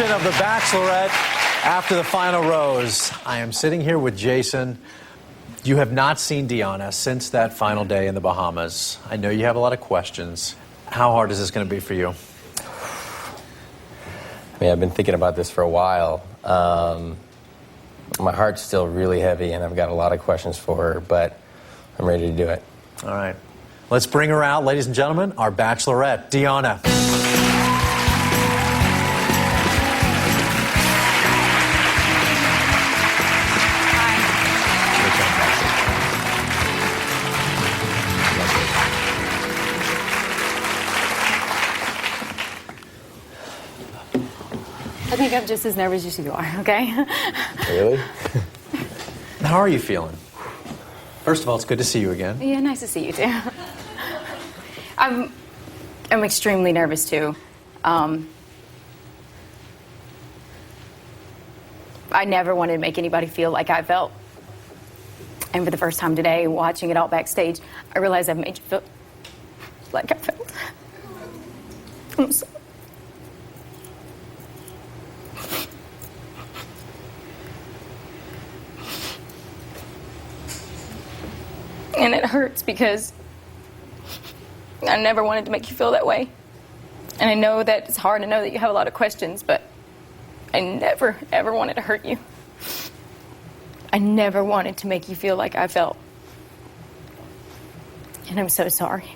edition of The Bachelorette. After the final rose, I am sitting here with Jason. You have not seen Deanna since that final day in the Bahamas. I know you have a lot of questions. How hard is this going to be for you? I mean, I've been thinking about this for a while. My heart's still really heavy, and I've got a lot of questions for her, but I'm ready to do it. All right. Let's bring her out, ladies and gentlemen, our Bachelorette, Deanna. I think I'm just as nervous as you are, okay? Really? How are you feeling? First of all, it's good to see you again. Yeah, nice to see you too. I'm extremely nervous too. I never wanted to make anybody feel like I felt. And for the first time today, watching it all backstage, I realized I've made you feel like I felt. I'm sorry. And it hurts because I never wanted to make you feel that way. And I know that it's hard to know that you have a lot of questions, but I never, ever wanted to hurt you. I never wanted to make you feel like I felt. And I'm so sorry.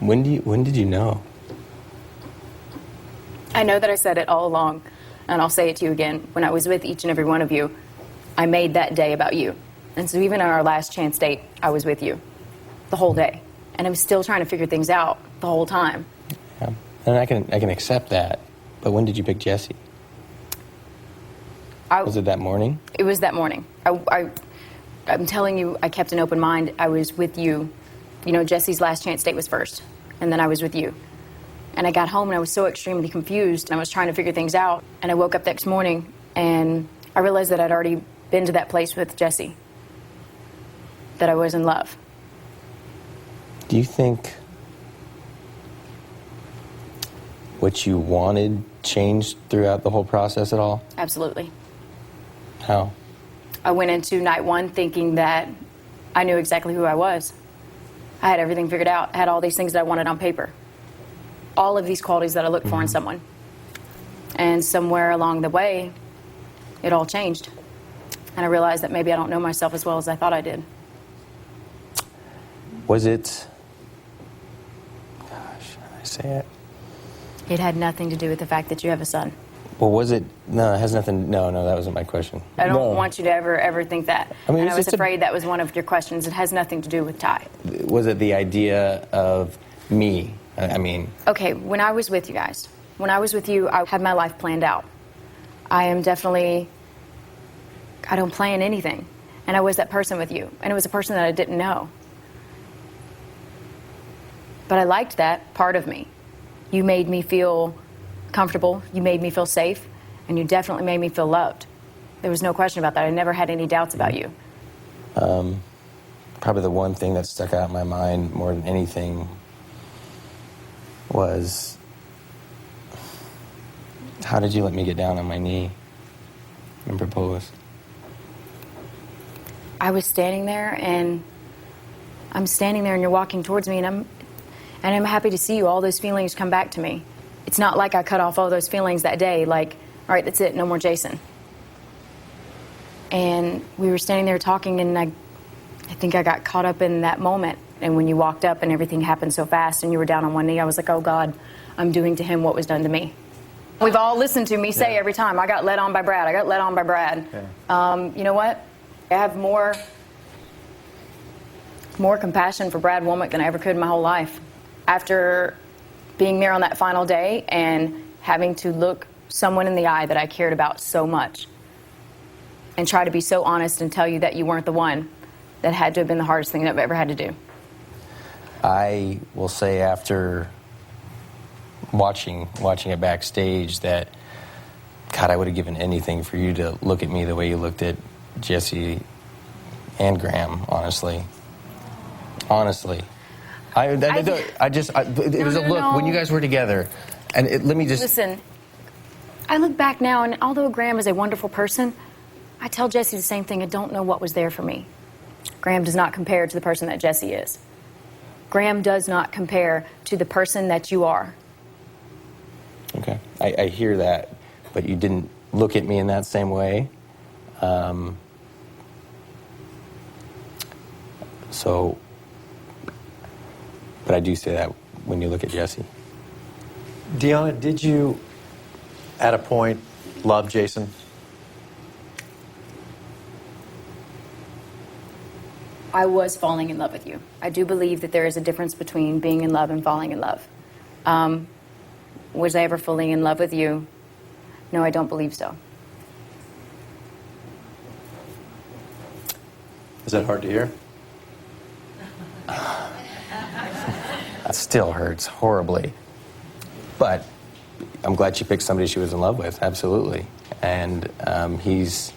When did you know? I know that I said it all along, and I'll say it to you again. When I was with each and every one of you, I made that day about you. And so even on our last chance date, I was with you the whole day. And I was still trying to figure things out the whole time. Yeah. And I can accept that. But when did you pick Jesse? Was it that morning? It was that morning. I'm telling you, I kept an open mind. I was with you. You know, Jesse's last chance date was first, and then I was with you. And I got home and I was so extremely confused, and I was trying to figure things out. And I woke up the next morning and I realized that I'd already been to that place with Jesse, that I was in love. Do you think what you wanted changed throughout the whole process at all? Absolutely. How? I went into night one thinking that I knew exactly who I was. I had everything figured out. I had all these things that I wanted on paper. All of these qualities that I look for in someone. And somewhere along the way, it all changed. And I realized that maybe I don't know myself as well as I thought I did. Was it... Gosh, how do I say it? It had nothing to do with the fact that you have a son. Well, was it... No, it has nothing... No, that wasn't my question. I don't want you to ever think that. I mean, and I was afraid that was one of your questions. It has nothing to do with Ty. Was it the idea of me? I mean... Okay, when I was with you guys, when I was with you, I had my life planned out. I am definitely... I don't plan anything. And I was that person with you. And it was a person that I didn't know. But I liked that part of me. You made me feel comfortable. You made me feel safe. And you definitely made me feel loved. There was no question about that. I never had any doubts about you. Probably the one thing that stuck out in my mind more than anything was, how did you let me get down on my knee and propose? I was standing there, and I'm standing there, and you're walking towards me, and I'm happy to see you. All those feelings come back to me. It's not like I cut off all those feelings that day, like, all right, that's it, no more Jason. And we were standing there talking, and I think I got caught up in that moment. And when you walked up and everything happened so fast and you were down on one knee, I was like, oh, God, I'm doing to him what was done to me. We've all listened to me say every time, I got led on by Brad, I got led on by Brad. Okay. You know what? I have more compassion for Brad Womack than I ever could in my whole life. After being there on that final day and having to look someone in the eye that I cared about so much and try to be so honest and tell you that you weren't the one, that had to have been the hardest thing that I've ever had to do. I will say, after watching it backstage, that, God, I would have given anything for you to look at me the way you looked at Jesse and Graham, honestly. Honestly. It was a look when you guys were together. And let me just... Listen, I look back now, and although Graham is a wonderful person, I tell Jesse the same thing. I don't know what was there for me. Graham does not compare to the person that Jesse is. Graham does not compare to the person that you are. Okay, I hear that, but you didn't look at me in that same way. But I do say that when you look at Jesse. Deanna, did you, at a point, love Jason? I was falling in love with you. I do believe that there is a difference between being in love and falling in love. Was I ever fully in love with you? No, I don't believe so. Is that hard to hear? That still hurts horribly. But I'm glad she picked somebody she was in love with, absolutely. And he's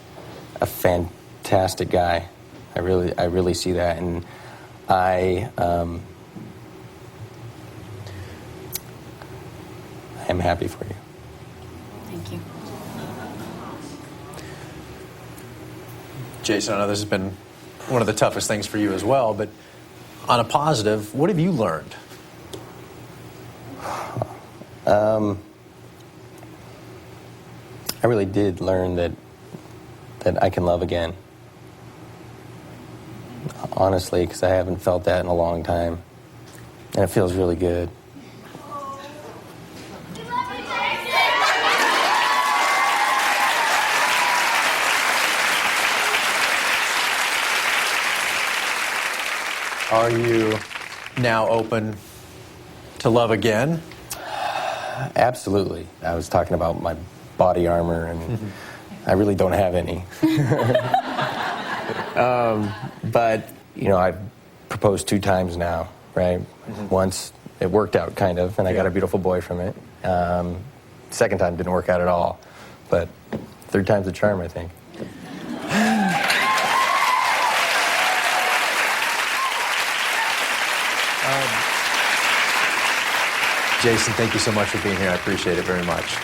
a fantastic guy. I really see that, and I am happy for you. Thank you. Jason, I know this has been one of the toughest things for you as well, but on a positive, what have you learned? I really did learn that I can love again. Honestly, because I haven't felt that in a long time. And it feels really good. Are you now open to love again? Absolutely. I was talking about my body armor, and I really don't have any. But, you know, I've proposed 2 times now, right? Once it worked out, kind of, and I got a beautiful boy from it. Second time didn't work out at all. But 3rd time's a charm, I think. Jason, thank you so much for being here. I appreciate it very much.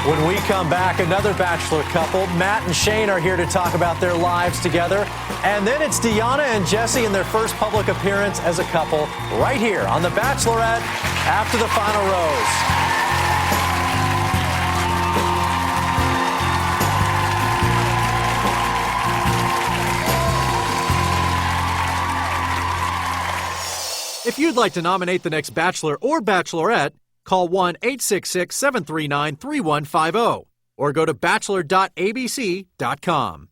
When we come back, another Bachelor couple. Matt and Shane are here to talk about their lives together. And then it's Deanna and Jesse in their first public appearance as a couple right here on The Bachelorette after the final rose. If you'd like to nominate the next Bachelor or Bachelorette, call 1-866-739-3150 or go to bachelor.abc.com.